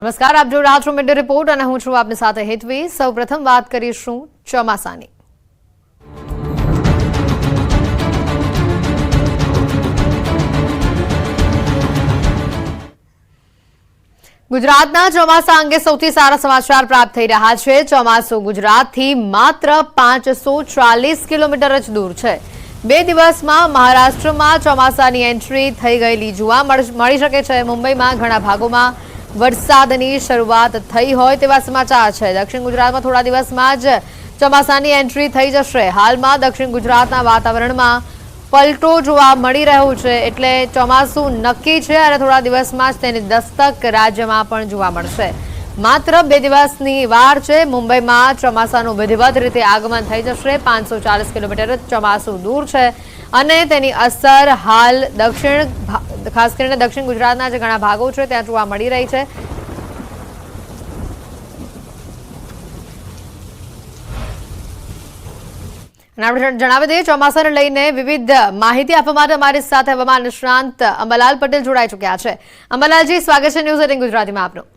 નમસ્કાર, આપ જોઈ રહ્યા છો મીડિયા રિપોર્ટ અને હું છું આપની સાથે હેતવી। સૌપ્રથમ વાત કરીશું ચોમાસાની। ગુજરાતના ચોમાસા અંગે સૌથી સારા સમાચાર પ્રાપ્ત થઈ રહ્યા છે। ચોમાસું ગુજરાતથી માત્ર 540 કિલોમીટર જ દૂર છે। 2 દિવસમાં મહારાષ્ટ્રમાં ચોમાસાની એન્ટ્રી થઈ ગયેલી જોવા મળી શકે છે। મુંબઈમાં ઘણા ભાગોમાં વરસાદની શરૂઆત થઈ હોય તેવા સમાચાર છે। દક્ષિણ ગુજરાતમાં થોડા દિવસમાં જ ચોમાસાની એન્ટ્રી થઈ જશે। હાલમાં દક્ષિણ ગુજરાતના વાતાવરણમાં પલટો જોવા મળી રહ્યો છે, એટલે ચોમાસું નક્કી છે અને થોડા દિવસમાં જ તેની દસ્તક રાજ્યમાં પણ જોવા મળશે। માત્ર 2 દિવસની વાર છે। મુંબઈમાં ચોમાસાનું વિધિવત રીતે આગમન થઈ જશે। 540 કિલોમીટર ચોમાસું દૂર છે અને તેની અસર હાલ ખાસ કરીને દક્ષિણ ગુજરાતના જે ઘણા ભાગો છે ત્યાં જોવા મળી રહી છે। આપણે જણાવી દઈએ, ચોમાસાને લઈને વિવિધ માહિતી આપવા માટે અમારી સાથે હવામાન નિષ્ણાંત અંબાલાલ પટેલ જોડાઈ ચૂક્યા છે। અંબાલાલજી, સ્વાગત છે ન્યૂઝ 18 ગુજરાતીમાં આપનું।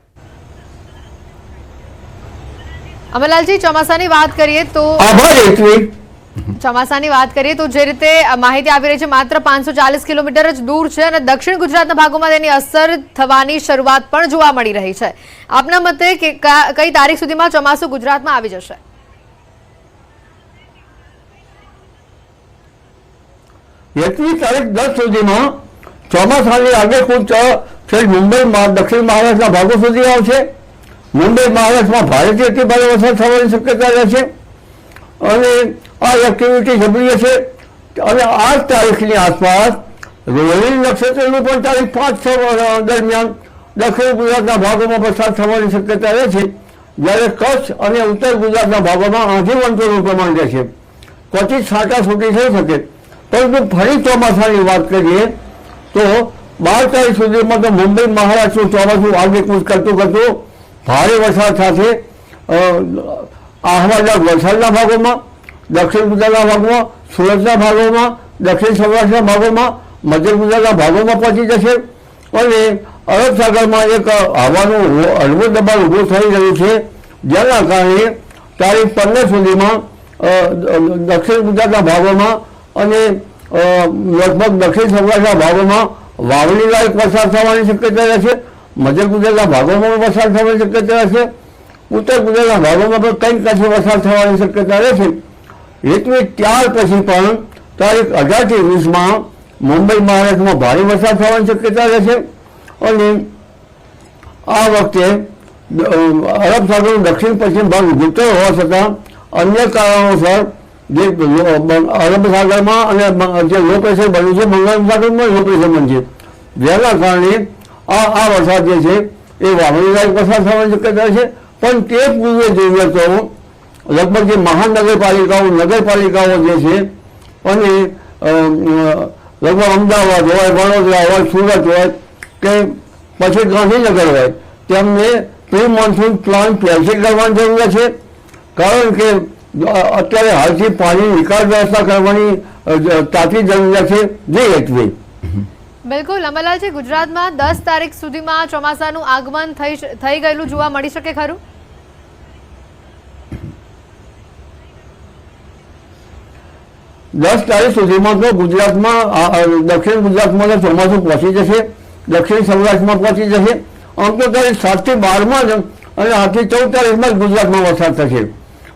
અંબાલાલજી, ચોમાસાની વાત કરીએ તો જે રીતે માહિતી આવી રહી છે, માત્ર 540 કિલોમીટર જ દૂર છે અને દક્ષિણ ગુજરાતના ભાગોમાં તેની અસર થવાની શરૂઆત પણ જોવા મળી રહી છે। આપના મતે કઈ તારીખ સુધીમાં ચોમાસું ગુજરાતમાં આવી જશે? તારીખ 10 સુધીમાં ચોમાસાની આગેકૂચ મુંબઈ દક્ષિણ મહારાષ્ટ્રના ભાગો સુધી આવશે। મુંબઈ મહારાષ્ટ્રમાં ભારેથી અતિ ભારે વરસાદ થવાની શક્યતા રહેશે અને આ એક્ટિવિટી જબરી છે અને 8 તારીખની આસપાસ રોહિણી નક્ષત્રની પણ તારીખ 5-6 દરમિયાન દક્ષિણ ગુજરાતના ભાગોમાં વરસાદ થવાની શક્યતા રહેશે, જ્યારે કચ્છ અને ઉત્તર ગુજરાતના ભાગોમાં આંધી વંટોળનું પ્રમાણ રહેશે। ક્વચિત છાંટાછૂટી થઈ શકે, પરંતુ ફરી ચોમાસાની વાત કરીએ તો 12 તારીખ સુધીમાં તો મુંબઈ મહારાષ્ટ્રનું ચોમાસું આગેકૂચ કરતું ભારે વરસાદ સાથે અહમદાબાદ વલસાડના ભાગોમાં, દક્ષિણ ગુજરાતના ભાગોમાં, સુરતના ભાગોમાં, દક્ષિણ સૌરાષ્ટ્રના ભાગોમાં, મધ્ય ગુજરાતના ભાગોમાં પહોંચી જશે અને અરબ સાગરમાં એક હવાનું હળવું દબાણ ઊભું થઈ રહ્યું છે, જેના કારણે તારીખ 15 સુધીમાં દક્ષિણ ગુજરાતના ભાગોમાં અને લગભગ દક્ષિણ સૌરાષ્ટ્રના ભાગોમાં વાવણી લાયક વરસાદ થવાની શક્યતા રહેશે। મધ્ય ગુજરાતના ભાગોમાં પણ વરસાદ થવાની શક્યતા રહેશે। ઉત્તર ગુજરાતના ભાગોમાં પણ કંઈક કચ્છે વરસાદ થવાની શક્યતા રહેશે। એટલે ત્યાર પછી પણ તારીખ 18 થી 20માં મુંબઈ મહારાષ્ટ્રમાં ભારે વરસાદ થવાની શક્યતા રહેશે અને આ વખતે અરબ સાગરનો દક્ષિણ પશ્ચિમ ભાગ ઘૂંટો હોવા છતાં અન્ય કારણોસર જે અરબ સાગરમાં અને જે લો પ્રેશર બન્યું છે, બંગાળ સાગરમાં લો પ્રેશર બનશે, જેના કારણે આ વરસાદ જે છે એ વાવણી લાયક વરસાદ થવાની શક્યતા છે। પણ તે પૂર્વે જોઈએ તો લગભગ જે મહાનગરપાલિકાઓ નગરપાલિકાઓ જે છે અને લગભગ અમદાવાદ હોય, વડોદરા હોય, સુરત હોય કે પછી ગાંધીનગર હોય, તેમને પ્રી મોન્સૂન પ્લાન પહેલથી કરવાની જરૂર છે, કારણ કે અત્યારે હાલથી પાણી નિકાલ વ્યવસ્થા કરવાની તાતી જરૂરિયાત છે। જે હેતવી બિલકુલ અંબાલાલજી, ગુજરાતમાં 10 તારીખ સુધીમાં ચોમાસાનું આગમન થઈ ગયેલું જોવા મળી શકે ખરું? તારીખ સુધીમાં તો ગુજરાતમાં દક્ષિણ ગુજરાતમાં ચોમાસું પહોંચી જશે, દક્ષિણ સૌરાષ્ટ્રમાં પહોંચી જશે। આમ તો તારીખ 7 થી 12માં જ અને 8 થી 14 તારીખમાં જ ગુજરાતમાં વરસાદ થશે,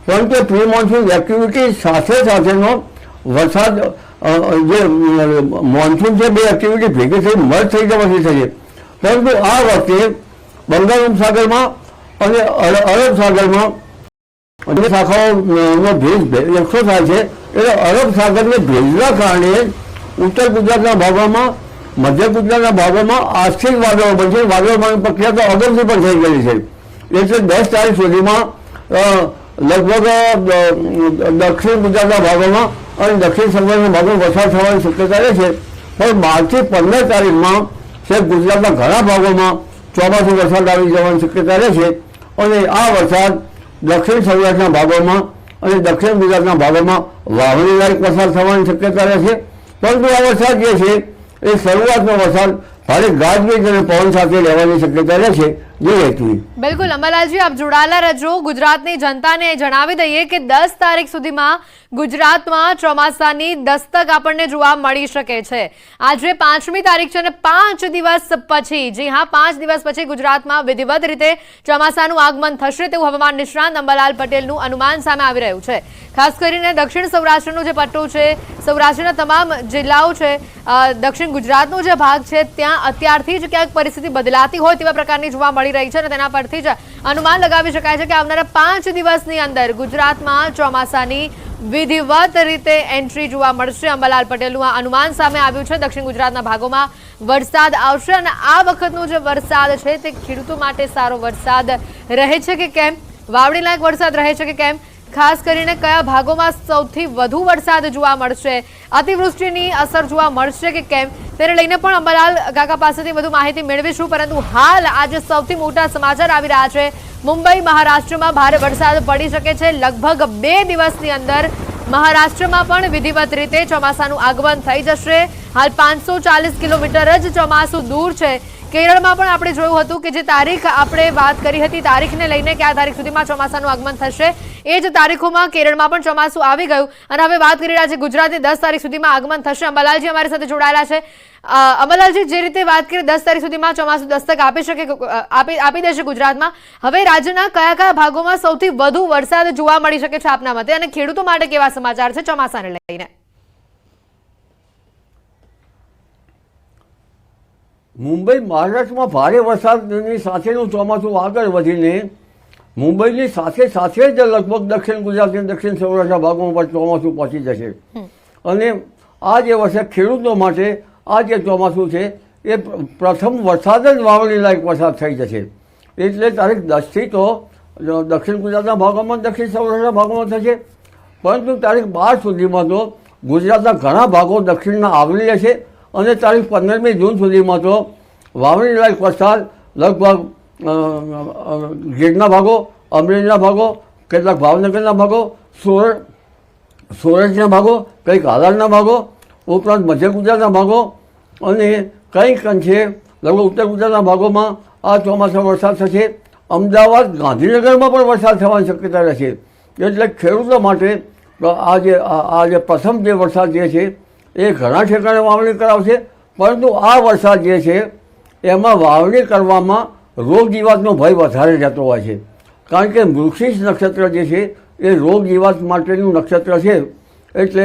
પરંતુ પ્રી મોન્સૂન એક્ટિવિટી સાથેનો વરસાદ જે મોન્સૂન છે, બે એક્ટિવિટી ભેગી થઈ મર્જ થઈ જવાથી થશે। પરંતુ આ વખતે બંગાળ ઉપસાગરમાં અને અરબ સાગરમાં અન્ય શાખાઓનો ભેજ એકઠો થાય છે, એટલે અરબ સાગરને ભેજના કારણે ઉત્તર ગુજરાતના ભાગોમાં, મધ્ય ગુજરાતના ભાગોમાં આંશિક વાદળો બનશે। વાદળોની પ્રક્રિયા તો અગાઉથી પણ થઈ ગયેલી છે, એટલે 10 તારીખ સુધીમાં લગભગ દક્ષિણ ગુજરાતના ભાગોમાં અને દક્ષિણ સૌરાષ્ટ્રના ભાગોમાં વરસાદ થવાની શક્યતા રહેશે। પણ 12 થી 15 તારીખમાં ગુજરાતના ઘણા ભાગોમાં ચોમાસું વરસાદ આવી જવાની શક્યતા રહેશે અને આ વરસાદ દક્ષિણ સૌરાષ્ટ્રના ભાગોમાં અને દક્ષિણ ગુજરાતના ભાગોમાં વાવણી લાયક વરસાદ થવાની શક્યતા રહેશે। પરંતુ આ વરસાદ જે છે એ શરૂઆતનો વરસાદ ભારે ગાજવીજ અને પવન સાથે રહેવાની શક્યતા રહેશે, જય હેતવી। બિલકુલ અંબાલાલજી, આપ જોડાયેલા રહેજો। ગુજરાતની જનતાને જણાવી દઈએ કે 10 તારીખ સુધીમાં ગુજરાતમાં ચોમાસાની દસ્તક આપણને જોવા મળી શકે છે। આજે 5મી તારીખ છે અને 5 દિવસ પછી, જી હા 5 દિવસ પછી ગુજરાતમાં વિધિવત રીતે ચોમાસાનું આગમન થશે તેવું હવામાન નિષ્ણાંત અંબાલાલ પટેલનું અનુમાન સામે આવી રહ્યું છે। ખાસ કરીને દક્ષિણ સૌરાષ્ટ્રનો જે પટ્ટો છે, સૌરાષ્ટ્રના તમામ જિલ્લાઓ છે, દક્ષિણ ગુજરાતનો જે ભાગ છે, ત્યાં અત્યારથી જ ક્યાંક પરિસ્થિતિ બદલાતી હોય તેવા પ્રકારની જોવા મળી રહી છે અને તેના પરથી જ અનુમાન લગાવી શકાય છે કે આવનારા 5 દિવસની અંદર ગુજરાતમાં ચોમાસાની વિધિવત રીતે એન્ટ્રી જોવા મળશે। અંબાલાલ પટેલનું આ અનુમાન સામે આવ્યું છે। દક્ષિણ ગુજરાતના ભાગોમાં વરસાદ આવશે અને આ વખતનો જે વરસાદ છે તે ખેડૂતો માટે સારો વરસાદ રહે છે કે કેમ, વાવણી લાયક વરસાદ રહે છે કે કેમ, ખાસ કરીને કયા ભાગોમાં સૌથી વધુ વરસાદ જોવા મળશે, અતિવૃષ્ટિની અસર જોવા મળશે કે કેમ, તેને લઈને પણ અંબાલાલ કાકા પાસેથી વધુ માહિતી મેળવીશું। પરંતુ હાલ આજે સૌથી મોટા સમાચાર આવી રહ્યા છે। મુંબઈ મહારાષ્ટ્રમાં ભારે વરસાદ પડી શકે છે। લગભગ 2 દિવસની અંદર મહારાષ્ટ્રમાં પણ વિધિવત રીતે ચોમાસાનું આગમન થઈ જશે। હાલ 540 કિલોમીટર જ ચોમાસું દૂર છે। કેરળમાં પણ આપણે જોયું હતું કે જે તારીખ આપણે વાત કરી હતી, તારીખને લઈને કે આ તારીખ સુધીમાં ચોમાસાનું આગમન થશે, એ જ તારીખોમાં કેરળમાં પણ ચોમાસું આવી ગયું અને હવે વાત કરી રહ્યા છે ગુજરાતની 10 તારીખ સુધીમાં આગમન થશે। અંબાલાલજી અમારી સાથે જોડાયેલા છે। અંબાલાલજી, જે રીતે વાત કરી 10 તારીખ સુધીમાં ચોમાસું દસ્તક આપી દેશે ગુજરાતમાં, હવે રાજ્યના કયા કયા ભાગોમાં સૌથી વધુ વરસાદ જોવા મળી શકે છે આપના મતે, અને ખેડૂતો માટે કેવા સમાચાર છે ચોમાસાને લઈને? મુંબઈ મહારાષ્ટ્રમાં ભારે વરસાદની સાથેનું ચોમાસું આગળ વધીને મુંબઈની સાથે સાથે જ લગભગ દક્ષિણ ગુજરાતની દક્ષિણ સૌરાષ્ટ્રના ભાગોમાં પણ ચોમાસું પહોંચી જશે અને આ જે વર્ષે ખેડૂતો માટે આ જે ચોમાસું છે એ પ્રથમ વરસાદ જ વાવણી લાયક વરસાદ થઈ જશે। એટલે તારીખ 10થી તો દક્ષિણ ગુજરાતના ભાગોમાં દક્ષિણ સૌરાષ્ટ્રના ભાગોમાં થશે, પરંતુ તારીખ 12 સુધીમાં તો ગુજરાતના ઘણા ભાગો દક્ષિણના આવરી લેશે અને તારીખ 15મી જૂન સુધીમાં તો વાવણી લાયક વરસાદ લગભગ ગીરના ભાગો, અમરેલીના ભાગો, કેટલાક ભાવનગરના ભાગો, સુરતના ભાગો, કંઈક હાલારના ભાગો, ઉપરાંત મધ્ય ગુજરાતના ભાગો અને કંઈક અંશે લગભગ ઉત્તર ગુજરાતના ભાગોમાં આ ચોમાસા વરસાદ થશે। અમદાવાદ, ગાંધીનગરમાં પણ વરસાદ થવાની શક્યતા રહેશે। એટલે ખેડૂતો માટે આ જે પ્રથમ જે વરસાદ જે છે એ ઘણા ઠેકાણે વાવણી કરાવશે, પરંતુ આ વરસાદ જે છે એમાં વાવણી કરવામાં રોગ જીવાતનો ભય વધારે રહેતો હોય છે, કારણ કે મૃગશીર્ષ નક્ષત્ર જે છે એ રોગ જીવાત માટેનું નક્ષત્ર છે। એટલે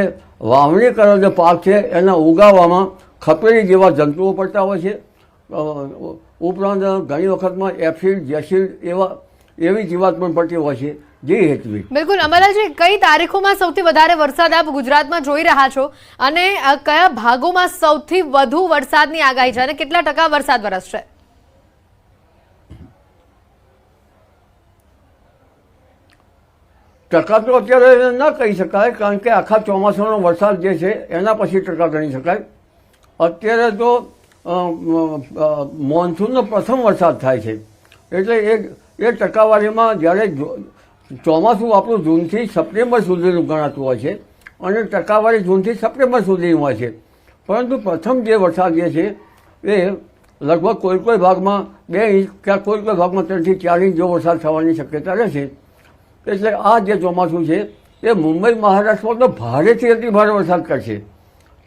વાવણી કરેલો જે પાક છે એના ઉગાવવામાં ખપેરી જેવા જંતુઓ પડતા હોય છે। ઉપરાંત ઘણી વખતમાં એફિડ, જેસિડ એવી જીવાત પણ પડતી હોય છે। જી હેતવી। બિલકુલ અંબાલાલજી, કઈ તારીખોમાં સૌથી વધારે વરસાદ આપ ગુજરાતમાં જોઈ રહ્યા છો અને કયા ભાગોમાં સૌથી વધુ વરસાદની આગાહી છે અને કેટલા ટકા વરસાદ વરસશે? ટકા તો અત્યારે ન કહી શકાય, કારણ કે આખા ચોમાસાનો વરસાદ જે છે એના પછી ટકા ગણી શકાય। અત્યારે તો મોન્સૂનનો પ્રથમ વરસાદ થાય છે, એટલે એ ટકાવારીમાં જ્યારે ચોમાસું આપણું જૂનથી સપ્ટેમ્બર સુધીનું ગણાતું હોય છે અને ટકાવારી જૂનથી સપ્ટેમ્બર સુધીનું હોય છે, પરંતુ પ્રથમ જે વરસાદ જે છે એ લગભગ કોઈ ભાગમાં 2 ઇંચ કે કોઈ ભાગમાં 3 થી 4 ઇંચ જેવો વરસાદ થવાની શક્યતા રહેશે। એટલે આ જે ચોમાસું છે એ મુંબઈ મહારાષ્ટ્રમાં તો ભારેથી અતિ ભારે વરસાદ કરશે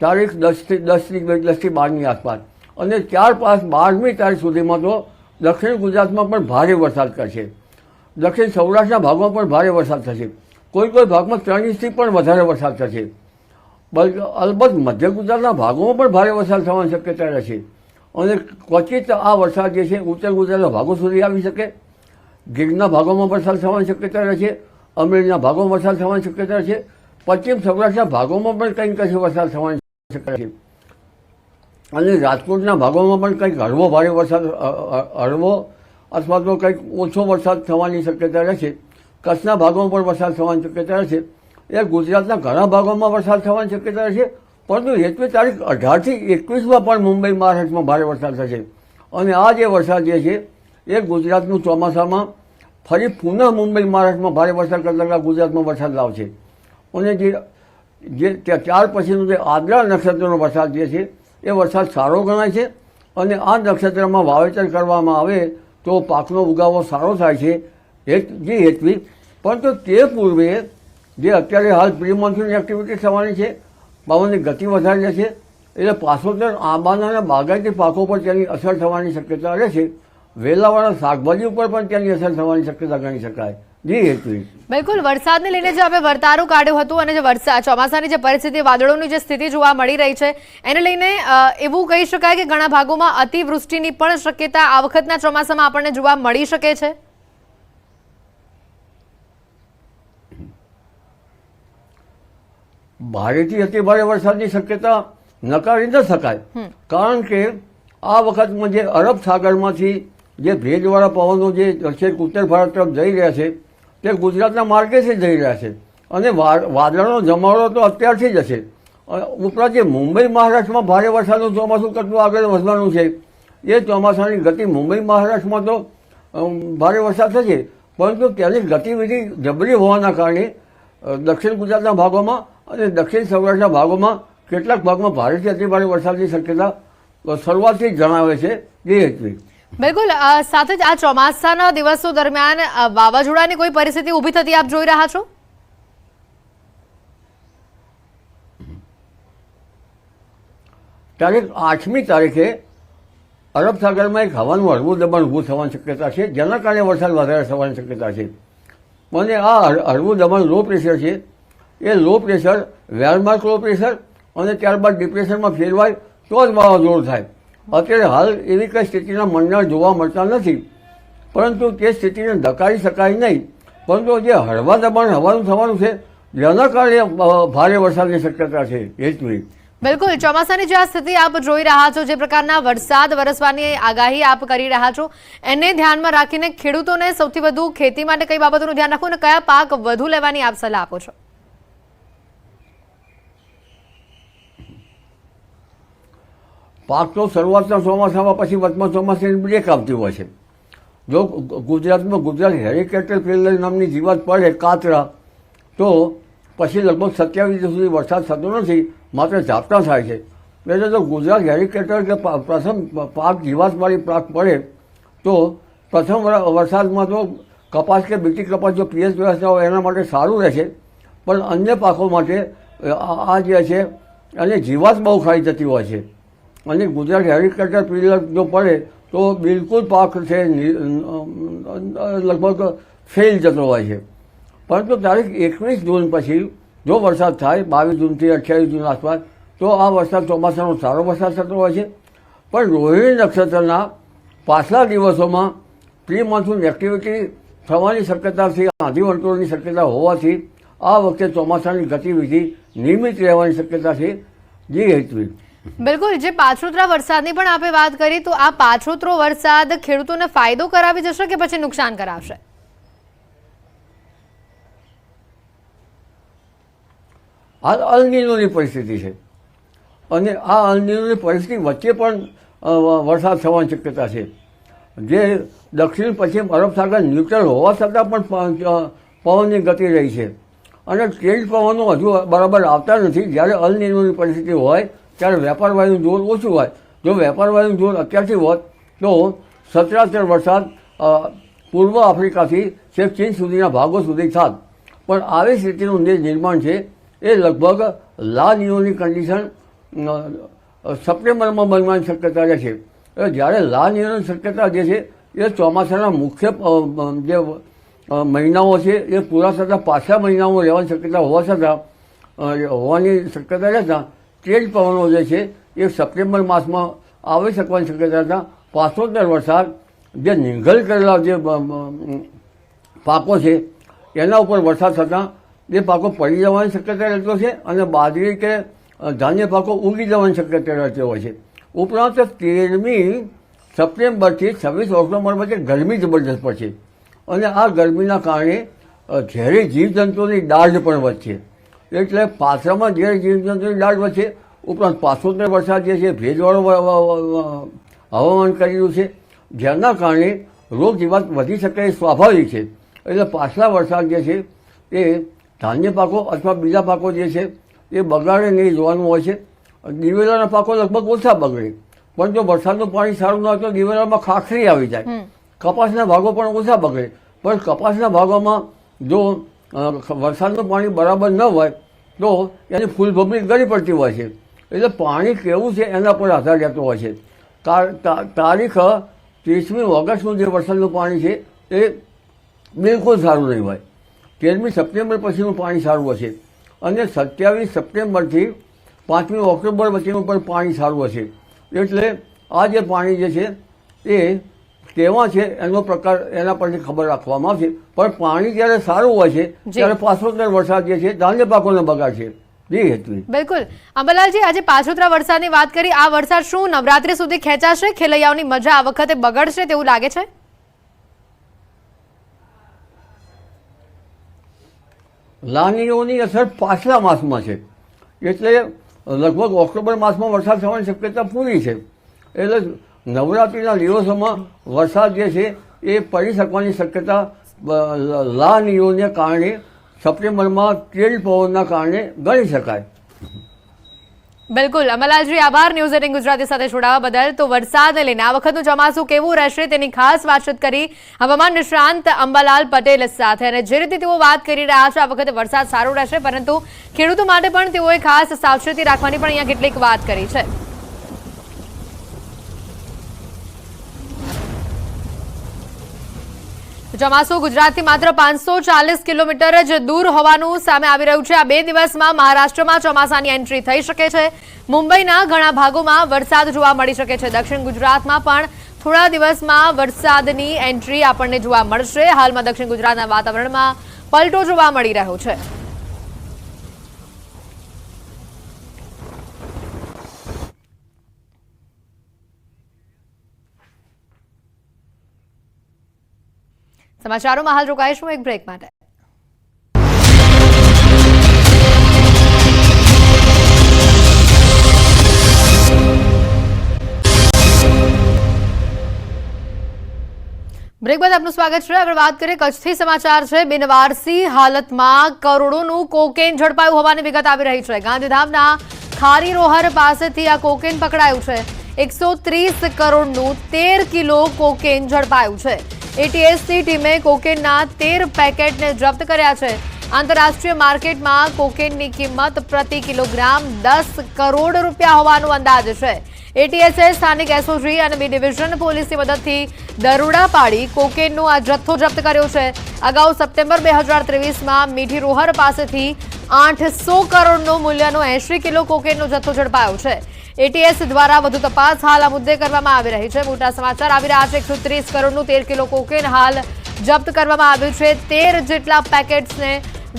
તારીખ 10થી 12ની આસપાસ, અને 12મી તારીખ સુધીમાં તો દક્ષિણ ગુજરાતમાં પણ ભારે વરસાદ કરશે। દક્ષિણ સૌરાષ્ટ્રના ભાગમાં પણ ભારે વરસાદ થશે, કોઈ ભાગમાં 3 ઇંચથી પણ વધારે વરસાદ થશે। અલબત્ત મધ્ય ગુજરાતના ભાગોમાં પણ ભારે વરસાદ થવાની શક્યતા રહેશે અને ક્વચિત આ વરસાદ જે છે ઉત્તર ગુજરાતના ભાગો સુધી આવી શકે। ગીરના ભાગોમાં વરસાદ થવાની શક્યતા રહેશે, અમરેલીના ભાગોમાં વરસાદ થવાની શક્યતા રહેશે, પશ્ચિમ સૌરાષ્ટ્રના ભાગોમાં પણ કંઈક વરસાદ થવાની શક્યતા છે અને રાજકોટના ભાગોમાં પણ કંઈક હળવો ભારે વરસાદ, હળવો અથવા તો કંઈક ઓછો વરસાદ થવાની શક્યતા રહેશે। કચ્છના ભાગોમાં પણ વરસાદ થવાની શક્યતા રહેશે। એ ગુજરાતના ઘણા ભાગોમાં વરસાદ થવાની શક્યતા રહેશે, પરંતુ હેતવી તારીખ 18થી 21માં પણ મુંબઈ મહારાષ્ટ્રમાં ભારે વરસાદ થશે અને આ જે વરસાદ જે છે એ ગુજરાતનું ચોમાસામાં ફરી પુનઃ મુંબઈ મહારાષ્ટ્રમાં ભારે વરસાદ કરતાં ગુજરાતમાં વરસાદ લાવશે અને જે ત્યાર પછીનો જે આદ્રા નક્ષત્રનો વરસાદ જે છે એ વરસાદ સારો ગણાય છે અને આ નક્ષત્રમાં વાવેતર કરવામાં આવે તો પાકનો ઉગાવો સારો થાય છે જે હેતુથી. પરંતુ તે પૂર્વે જે અત્યારે હાલ પ્રી મોન્સૂન એક્ટિવિટી થવાની છે, પવનની ગતિ વધારી છે, એટલે પાછોતર આંબાના અને બાગાયતી પાકો પર તેની અસર થવાની શક્યતા રહે છે. વેલાવાળા શાકભાજી ઉપર પણ તેની અસર થવાની શક્યતા ગણી શકાય. જી હેતુથી બિલકુલ વરસાદને લઈને જે આપણે વર્તારું કાઢ્યું હતું અને જે ચોમાસાની જે પરિસ્થિતિ, વાદળોની જે સ્થિતિ જોવા મળી રહી છે, એને લઈને એવું કહી શકાય કે ઘણા ભાગોમાં અતિવૃષ્ટિની પણ શક્યતા આ વખતના ચોમાસામાં આપણને જોવા મળી શકે છે. ભારેથી અતિ ભારે વરસાદની શક્યતા નકારી ન શકાય. કારણ કે આ વખતમાં જે અરબ સાગરમાંથી જે ભેજવાળા પવનો જે છેક ઉત્તર ભારત તરફ જઈ રહ્યા છે તે ગુજરાતના માર્ગેથી જઈ રહ્યા છે અને વાદળનો જમાવડો તો અત્યારથી જ હશે. ઉપરાંત જે મુંબઈ મહારાષ્ટ્રમાં ભારે વરસાદનું ચોમાસું કેટલું આગળ વધવાનું છે, એ ચોમાસાની ગતિ મુંબઈ મહારાષ્ટ્રમાં તો ભારે વરસાદ થશે, પરંતુ તેની ગતિવિધિ જબરી હોવાના કારણે દક્ષિણ ગુજરાતના ભાગોમાં અને દક્ષિણ સૌરાષ્ટ્રના ભાગોમાં કેટલાક ભાગમાં ભારેથી અતિભારે વરસાદની શક્યતા શરૂઆતથી જ જણાવે છે. એ હેતુથી બિલકુલ સાથે જ આ ચોમાસાના દિવસો દરમિયાન વાવાઝોડાની કોઈ પરિસ્થિતિ ઊભી થતી આપ જોઈ રહ્યા છો? તારીખ 8મી તારીખે અરબ સાગરમાં એક હવાનું હળવું દબાણ ઊભું થવાની શક્યતા છે, જેના કારણે વરસાદ વધારે થવાની શક્યતા છે. અને આ હળવું દબાણ લો પ્રેશર છે, એ લો પ્રેશર વેરમાર્ક લો પ્રેશર અને ત્યારબાદ ડિપ્રેશનમાં ફેરવાય તો જ વાવાઝોડું થાય. અત્યારે હાલ એવી કઈ સ્થિતિના મંડળ જોવા મળતા નથી, પરંતુ તે સ્થિતિને ધકારી શકાય નહીં. પરંતુ જે હળવા દબાણ હવાનું થવાનું છે, જેના કારણે ભારે વરસાદની શક્યતા છે. હેતુથી બિલકુલ ચોમાસાની જે આ સ્થિતિ આપ જોઈ રહ્યા છો, જે પ્રકારના વરસાદ વરસવાની આગાહી આપ કરી રહ્યા છો, એને ધ્યાનમાં રાખીને ખેડૂતોને સૌથી વધુ ખેતી માટે કઈ બાબતોનું ધ્યાન રાખવું અને કયા પાક વધુ લેવાની આપ સલાહ આપો છો? પાક તો શરૂઆતના ચોમાસામાં પછી વચમાં ચોમાસાની બ્રેક આવતી હોય છે. જો ગુજરાતમાં ગુજરાત હેરિકેટર ફિલ્ડ નામની જીવાત પડે કાતરા, તો પછી લગભગ 27 દિવસ સુધી વરસાદ થતો નથી, માત્ર ઝાપટા થાય છે. એટલે જો ગુજરાત હેરિકેટર કે પ્રથમ પાક જીવાતવાળી પાક પડે તો પ્રથમ વરસાદમાં તો કપાસ કે બીટી કપાસ જો પીએચ વ્યવસ્થા હોય એના માટે સારું રહેશે, પણ અન્ય પાકો માટે આ જે છે અને જીવાત બહુ ખાઈ જતી હોય છે. અને ગુજરાત હેરિકલ્ચર પીરિયડ જો પડે તો બિલકુલ પાક છે લગભગ ફેલ જતો હોય છે. પરંતુ તારીખ 21 જૂન પછી જો વરસાદ થાય, 22 જૂનથી 28 જૂન આસપાસ, તો આ વરસાદ ચોમાસાનો સારો વરસાદ થતો હોય છે. પણ રોહિણી નક્ષત્રના પાછલા દિવસોમાં પ્રી મોન્સૂન એક્ટિવિટી થવાની શક્યતાથી આંધી વંટોળની શક્યતા હોવાથી આ વખતે ચોમાસાની ગતિવિધિ નિયમિત રહેવાની શક્યતા છે. જે હેતુથી બિલકુલ જે પાછોતરા વરસાદની પણ આપણે વાત કરી, તો આ પાછોતરો વરસાદ ખેડૂતોને ફાયદો કરાવી જશે કે પછી નુકસાન કરાવશે? હાલ અલ નીનોની પરિસ્થિતિ છે અને આ અલ નીનોની પરિસ્થિતિ વચ્ચે પણ વરસાદ થવાની શક્યતા છે. જે દક્ષિણ પશ્ચિમ અરબ સાગર ન્યુટ્રલ હોવા છતાં પણ પવનની ગતિ રહી છે અને ટ્રેન્ડ પવનો હજુ બરાબર આવતા નથી. જ્યારે અલ નીનોની પરિસ્થિતિ હોય ત્યારે વેપાર વાયુનું જોર ઓછું હોય. જો વેપાર વાયુનું જોર અત્યારથી હોત તો સચરાચર વરસાદ પૂર્વ આફ્રિકાથી છેક ચીન સુધીના ભાગો સુધી થાત. પણ આવી સ્થિતિનું જે નિર્માણ છે એ લગભગ લા નીનોની કન્ડિશન સપ્ટેમ્બરમાં બનવાની શક્યતા રહે છે. જ્યારે લા નીનોની શક્યતા જે છે એ ચોમાસાના મુખ્ય જે મહિનાઓ છે એ પૂરા થતાં પાછલા મહિનાઓ રહેવાની શક્યતા હોવાની શક્યતા રહેતા ટ્રેડ પવનો જે છે એ સપ્ટેમ્બર માસમાં આવી શકવાની શક્યતા હતા. પાછોતર વરસાદ જે નિંગલ કરેલા જે પાકો છે એના ઉપર વરસાદ થતાં એ પાકો પડી જવાની શક્યતા રહેતો છે અને બાજરી કે ધાન્ય પાકો ઉગી જવાની શક્યતા રહેતી હોય છે. ઉપરાંત 13મી સપ્ટેમ્બરથી 26 ઓક્ટોબર વચ્ચે ગરમી જબરદસ્ત પડશે અને આ ગરમીના કારણે ઝેરી જીવજંતુઓની દાઢ પણ વધશે. એટલે પાછળમાં ઝેરી જીવજંતુની દાઢ વધશે. ઉપરાંત પાછોતર વરસાદ જે છે ભેજવાળું હવામાન કરી રહ્યું છે, જેના કારણે રોગ જીવાત વધી શકે એ સ્વાભાવિક છે. એટલે પાછલા વરસાદ જે છે એ ધાન્ય પાકો અથવા બીજા પાકો જે છે એ બગાડે નહીં જોવાનું હોય છે. દિવેલાના પાકો લગભગ ઓછા બગડે, પણ જો વરસાદનું પાણી સારું ન હોય તો દિવેલામાં ખાખરી આવી જાય કપાસના ભાગો પણ ઓછા બગડે, પણ કપાસના ભાગોમાં જો વરસાદનું પાણી બરાબર ન હોય તો એની ફૂલભમરી ગળી પડતી હોય છે. એટલે પાણી કેવું છે એના પર આધાર રહેતો હોય છે. તારીખ 30મી ઓગસ્ટનું જે વરસાદનું પાણી છે એ બિલકુલ સારું નહીં હોય. 13મી સપ્ટેમ્બર પછીનું પાણી સારું હશે અને 27 સપ્ટેમ્બરથી 5મી ઓક્ટોબર વચ્ચેનું પણ પાણી સારું હશે. એટલે આ જે પાણી જે છે એ કેવા છે એનો પ્રકાર એના પરથી ખબર રાખવામાં આવશે. પણ પાણી જ્યારે સારું હોય છે ત્યારે પાછોતર વરસાદ જે છે ધાન્ય પાકોને બગાડશે. જી હેતવી. બિલકુલ. અંબાલાલજી, આજે પાછોતરા વરસાદની વાત કરી, આ વરસાદ શું નવરાત્રી સુધી ખેંચાશે? ખેલૈયાઓની મજા આ વખતે બગડશે તેવું લાગે છે? લાનીઓની અસર પાછલા માસમાં છે, એટલે લગભગ ઓક્ટોબર માસમાં વરસાદ થવાની શક્યતા પૂરી છે. એટલે નવરાત્રિના દિવસોમાં વરસાદ જે છે એ પડી શકવાની શક્યતા લાનીઓને કારણે સપ્ટેમ્બરમાં તેજ પવનના કારણે ગણી શકાય. બિલકુલ. અમલાલજી, આભાર ન્યૂઝ 18 ગુજરાતી સાથે જોડાવા બદલ. તો વરસાદને લઈને આ વખતનું ચોમાસું કેવું રહેશે તેની ખાસ વાતચીત કરી હવામાન નિષ્ણાંત અંબાલાલ પટેલ સાથે. અને જે રીતે તેઓ વાત કરી રહ્યા છે, આ વખતે વરસાદ સારો રહેશે, પરંતુ ખેડૂતો માટે પણ તેઓએ ખાસ સાવચેતી રાખવાની પણ અહીંયા કેટલીક વાત કરી છે. ચોમાસું ગુજરાતથી માત્ર 540 કિલોમીટર જ દૂર હોવાનું સામે આવી રહ્યું છે. આ 2 દિવસમાં મહારાષ્ટ્રમાં ચોમાસાની એન્ટ્રી થઈ શકે છે. મુંબઈના ઘણા ભાગોમાં વરસાદ જોવા મળી શકે છે. દક્ષિણ ગુજરાતમાં પણ થોડા દિવસમાં વરસાદની એન્ટ્રી આપણને જોવા મળશે. હાલમાં દક્ષિણ ગુજરાતના વાતાવરણમાં પલટો જોવા મળી રહ્યો છે. સમાચારોમાં હાલ રોકાઈશું એક બ્રેક માટે. બ્રેક બાદ આપનું સ્વાગત છે. આગળ વાત કરીએ, કચ્છથી સમાચાર છે. બિનવારસી હાલતમાં કરોડોનું કોકેન ઝડપાયું હોવાની વિગત આવી રહી છે. ગાંધીધામના ખારી રોહર પાસેથી આ કોકેન પકડાયું છે. 130 કરોડનું 13 કિલો કોકેન ઝડપાયું છે. એટીએસની ટીમે કોકેનના 13 પેકેટને જપ્ત કર્યા છે. આંતરરાષ્ટ્રીય માર્કેટમાં કોકેનની કિંમત પ્રતિ કિલોગ્રામ 10 કરોડ રૂપિયા હોવાનો અંદાજ છે. એટીએસે સ્થાનિક એસઓજી અને બી ડિવિઝન પોલીસની મદદથી દરોડા પાડી કોકેનનો આ જથ્થો જપ્ત કર્યો છે. અગાઉ સપ્ટેમ્બર 2023માં મીઠી રોહર પાસેથી 800 કરોડનો મૂલ્યનો 80 કિલો કોકેનનો જથ્થો ઝડપાયો છે. એટીએસ દ્વારા વધુ તપાસ હાલ આ મુદ્દે કરવામાં આવી રહી છે. મોટા સમાચાર આવી રહ્યા છે. 130 કરોડનું 13 કિલો કોકેન હાલ જપ્ત કરવામાં આવ્યું છે. 13 જેટલા પેકેટ્સને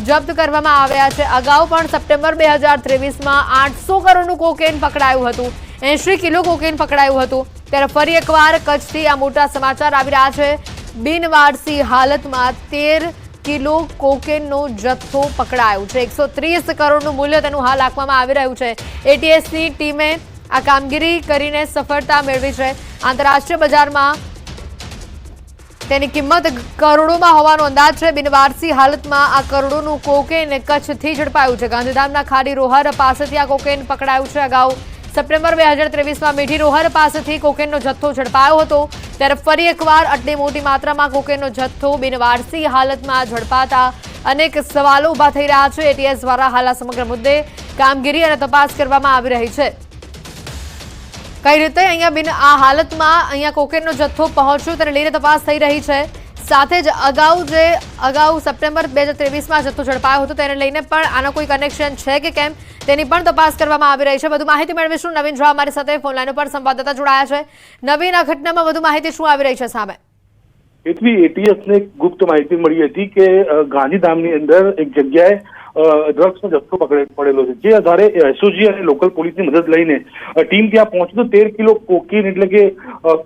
જપ્ત કરવામાં આવ્યા છે. અગાઉ પણ સપ્ટેમ્બર 2023માં 800 કરોડનું કોકેન પકડાયું હતું. 80 કિલો કોકેન પકડાયું હતું. ત્યારે ફરી એકવાર કચ્છથી આ મોટા સમાચાર આવી રહ્યા છે. બિનવારસી હાલતમાં 13 કિલો કોકેનનો જથ્થો પકડાયો છે. 130 કરોડનું મૂલ્ય તેનું હાલ આંકવામાં આવી રહ્યું છે. એટીએસની ટીમે આ કામગીરી કરીને સફળતા મેળવી છે. આંતરરાષ્ટ્રીય બજારમાં તેની કિંમત કરોડોમાં હોવાનો અંદાજ છે. બિનવારસી હાલતમાં આ કરોડોનું કોકેન કચ્છથી ઝડપાયું છે. ગાંધીધામના ખાડી રોહર પાસેથી આ કોકેન પકડાયું છે. અગાઉ સપ્ટેમ્બર 2023માં મીઠી રોહર પાસેથી કોકેનનો જથ્થો ઝડપાયો હતો. ત્યારે ફરી એકવાર આટલી મોટી માત્રામાં કોકેનનો જથ્થો બિનવારસી હાલતમાં ઝડપાતા અનેક સવાલો ઉભા થઈ રહ્યા છે. એટીએસ દ્વારા હાલ આ સમગ્ર મુદ્દે કામગીરી અને તપાસ કરવામાં આવી રહી છે. કઈ રીતે અહીંયા આ હાલતમાં અહીંયા કોકેનનો જથ્થો પહોંચ્યો તેને લઈને તપાસ થઈ રહી છે. સાથે જ અગાઉ સપ્ટેમ્બર 2023માં જથ્થો ઝડપાયો હતો તેને લઈને પણ આનો કોઈ કનેક્શન છે કે કેમ તેની પણ તપાસ કરવામાં આવી રહી છે. વધુ માહિતી મેળવીશું. નવીન ઝા અમારી સાથે ફોન લાઈન પર સંવાદદાતા જોડાયા છે. નવીન, આ ઘટનામાં વધુ માહિતી શું આવી રહી છે સામે? એટીએસને ગુપ્ત માહિતી મળી હતી કે ગાંધીધામની અંદર એક જગ્યાએ ડ્રગ્સનો જથ્થો પડેલો છે. જે આધારે એસઓજી અને લોકલ પોલીસની મદદ લઈને ટીમ ત્યાં પહોંચી તો 13 કિલો કોકેન એટલે કે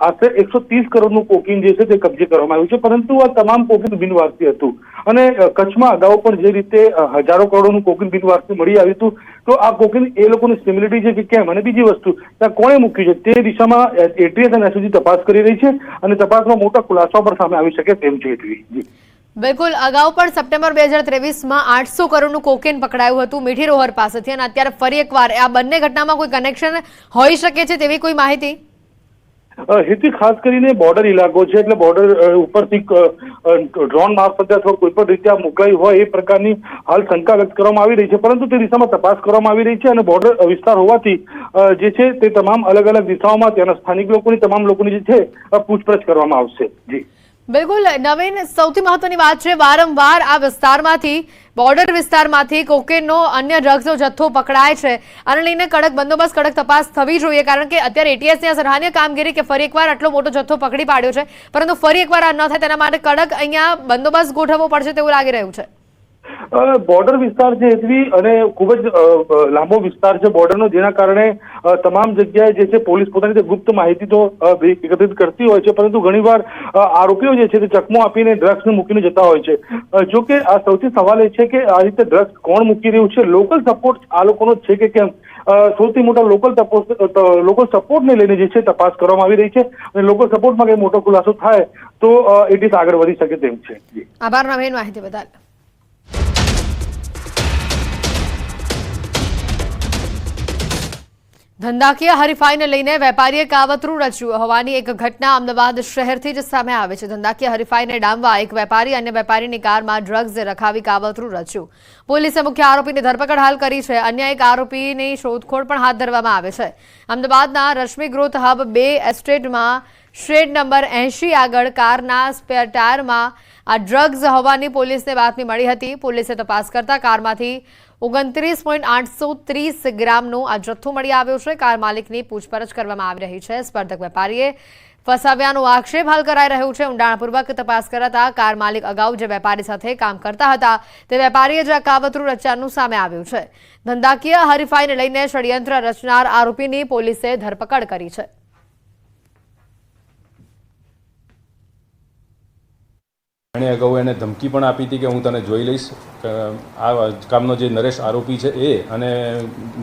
આશરે 130 કરોડનું કોકેન જે છે તે કબજે કરવામાં આવ્યું છે. પરંતુ આ તમામ કોકેન બિનવારસી હતું અને કચ્છમાં અગાઉ પણ જે રીતે હજારો કરોડોનું કોકેન બિનવારસી મળી આવ્યું હતું તો આ કોકેન એ લોકોની સ્ટેબિલિટી છે કે કેમ અને બીજી વસ્તુ ત્યાં કોણે મૂક્યું છે તે દિશામાં એટીએસ અને એસઓજી તપાસ કરી રહી છે અને તપાસમાં મોટા ખુલાસાઓ પણ સામે આવી શકે તેમ છે. બિલકુલ. અગાઉ પણ સપ્ટેમ્બર 2023માં 800 કરોડનું કોકેન પકડાયું હતું મીઠી રોહર પાસેથી અને અત્યારે ફરી એકવાર આ બંને ઘટનામાં કોઈ કનેક્શન હોઈ શકે છે તેવી કોઈ માહિતી? હેતુ ખાસ કરીને બોર્ડર ઇલાકો છે, એટલે બોર્ડર ઉપરથી ડ્રોન મારફતે અથવા કોઈ પણ રીતે આ મોકલાઈ હોય એ પ્રકારની હાલ શંકા વ્યક્ત કરવામાં આવી રહી છે, પરંતુ તે દિશામાં તપાસ કરવામાં આવી રહી છે અને બોર્ડર વિસ્તાર હોવાથી જે છે તે તમામ અલગ અલગ દિશાઓમાં ત્યાંના સ્થાનિક લોકોની તમામ લોકોની જે છે પૂછપરછ કરવામાં આવશે. જી બિલકુલ નવીન, સૌથી મહત્વની વાત છે વારંવાર આ વિસ્તારમાંથી, બોર્ડર વિસ્તારમાંથી કોકેનનો અન્ય ડ્રગ્સનો જથ્થો પકડાય છે. આને લઈને કડક બંદોબસ્ત, કડક તપાસ થવી જોઈએ, કારણ કે અત્યારે એટીએસની સરાહનીય કામગીરી કે ફરી એકવાર આટલો મોટો જથ્થો પકડી પાડ્યો છે, પરંતુ ફરી એકવાર આ ન થાય તેના માટે કડક અહીંયા બંદોબસ્ત ગોઠવવો પડશે તેવું લાગી રહ્યું છે. બોર્ડર વિસ્તાર છે એવી અને ખૂબ જ લાંબો વિસ્તાર છે બોર્ડરનો, જેના કારણે તમામ જગ્યાએ જે છે પોલીસ પોતાની ગુપ્ત માહિતી તો એકત્રિત કરતી હોય છે, પરંતુ ઘણીવાર આરોપીઓ જે છે તે ચકમો આપીને ડ્રગ્સને મૂકીને જતા હોય છે. જો કે આ સૌથી સવાલ એ છે કે આ રીતે ડ્રગ્સ કોણ મૂકી રહ્યું છે, લોકલ સપોર્ટ આ લોકોનો છે કે કેમ. સૌથી મોટા લોકલ સપોર્ટને લઈને જે છે તપાસ કરવામાં આવી રહી છે અને લોકલ સપોર્ટમાં કઈ મોટો ખુલાસો થાય તો એટીએસ આગળ વધી શકે તેમ છે. આભાર નવીન માહિતી બદલ. ધંધાકીય હરીફાઈને લઈને વેપારીએ કાવતરું રચ્યું હોવાની એક ઘટના અમદાવાદ શહેરથી જ સામે આવે છે. ધંધાકીય હરીફાઈને ડામવા એક વેપારી અન્ય વેપારીની કારમાં ડ્રગ્સ રખાવી કાવતરું રચ્યું. પોલીસે મુખ્ય આરોપીની ધરપકડ હાલ કરી છે. અન્ય એક આરોપીની શોધખોળ પણ હાથ ધરવામાં આવે છે. અમદાવાદના રશ્મિ ગ્રોથ હબ 2 એસ્ટેટમાં શેડ નંબર 80 આગળ કારના સ્પેર ટાયરમાં આ ડ્રગ્સ હોવાની પોલીસને બાતમી મળી હતી. પોલીસે તપાસ કરતા કારમાંથી 29.830 ગ્રામનો આ જથ્થો મળી આવ્યો છે. કાર માલિકની પૂછપરછ કરવામાં આવી રહી છે. સ્પર્ધક વેપારીએ ફસાવ્યાનો આક્ષેપ હાલ કરાઈ રહ્યો છે. ઊંડાણપૂર્વક તપાસ કરાતા કાર માલિક અગાઉ જે વેપારી સાથે કામ કરતા હતા તે વેપારીએ જ આ કાવતરું રચ્યાનું સામે આવ્યું છે. ધંધાકીય હરીફાઈને લઈને ષડયંત્ર રચનાર આરોપીની પોલીસે ધરપકડ કરી છે. એણે અગાઉ એને ધમકી પણ આપી હતી કે હું તને જોઈ લઈશ. આ કામનો જે નરેશ આરોપી છે એ અને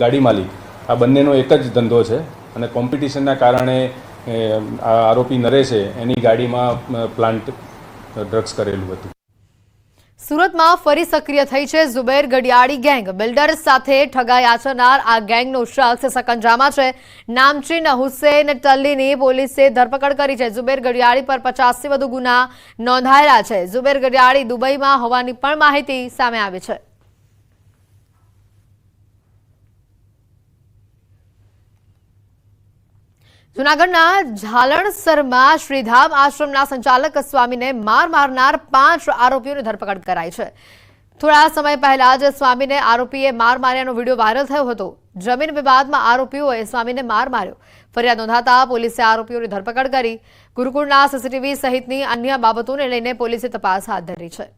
ગાડી માલિક આ બંનેનો એક જ ધંધો છે અને કોમ્પિટિશનના કારણે આ આરોપી નરેશે એની ગાડીમાં પ્લાન્ટ ડ્રગ્સ કરેલું હતું. સુરતમાં ફરી સક્રિય થઈ છે ઝુબેર ગડિયાળી ગેંગ. બિલ્ડર સાથે ઠગાઈ આચરનાર આ ગેંગનો શખ્સ સકંજામાં છે. નામચીન હુસેન ટલ્લીની પોલીસે ધરપકડ કરી છે. ઝુબેર ગડિયાળી પર 50થી વધુ ગુના નોંધાયેલા છે. ઝુબેર ગડિયાળી દુબઈમાં હોવાની પણ માહિતી સામે આવી છે. જૂનાગઢના ઝાલણસરમાં શ્રીધામ આશ્રમના સંચાલક સ્વામીને મારનાર 5 આરોપીઓની ધરપકડ કરાઈ છે. થોડા સમય પહેલા જ સ્વામીને આરોપીએ માર્યાનો વિડીયો વાયરલ થયો હતો. જમીન વિવાદમાં આરોપીઓએ સ્વામીને માર્યો. ફરિયાદ નોંધાતા પોલીસે આરોપીઓની ધરપકડ કરી. ગુરુકુળના સીસીટીવી સહિતની અન્ય બાબતોને લઈને પોલીસે તપાસ હાથ ધરી છે.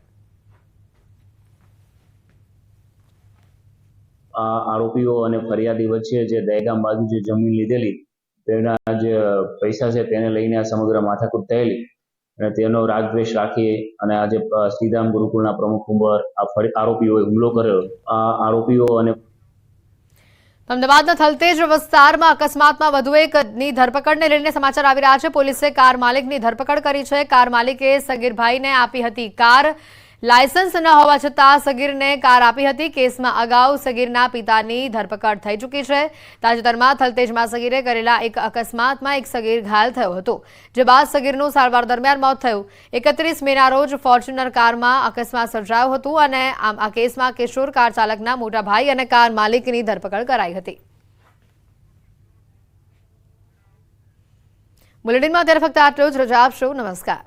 આરોપીઓ અને ફરિયાદી વચ્ચે જે દહેગામ બાજુ જે જમીન લીધેલી તેના જે પૈસા છે તેને લઈને આ સમગ્ર માથાકૂટ થયેલી અને તેનો રાગદ્વેષ રાખી અને આજે શ્રીધામ ગુરુકુળના પ્રમુખ ઉપર આરોપીઓએ હુમલો કર્યો. આ આરોપીઓ અને અમદાવાદના થલતેજ વિસ્તારમાં અકસ્માતમાં વધુ એકની ધરપકડને લઈને સમાચાર આવી રહ્યા છે. પોલીસે કાર માલિકની ધરપકડ કરી છે. કાર માલિકે સગીરભાઈને આપી હતી કાર. લાયસન્સ ન હોવા છતાં સગીરને કાર આપી હતી. કેસમાં અગાઉ સગીરના પિતાની ધરપકડ થઈ ચૂકી છે. તાજેતરમાં થલતેજમાં સગીરે કરેલા એક અકસ્માતમાં એક સગીર ઘાયલ થયો હતો, જે બાદ સગીરનું સારવાર દરમિયાન મોત થયું. 31 મેના રોજ ફોર્ચ્યુનર કારમાં અકસ્માત સર્જાયો હતો અને આ કેસમાં કિશોર કાર ચાલકના મોટા ભાઈ અને કાર માલિકની ધરપકડ કરાઈ હતી. બુલેટિનમાં અત્યારે ફક્ત આટલું જ. રજા આપશો. નમસ્કાર.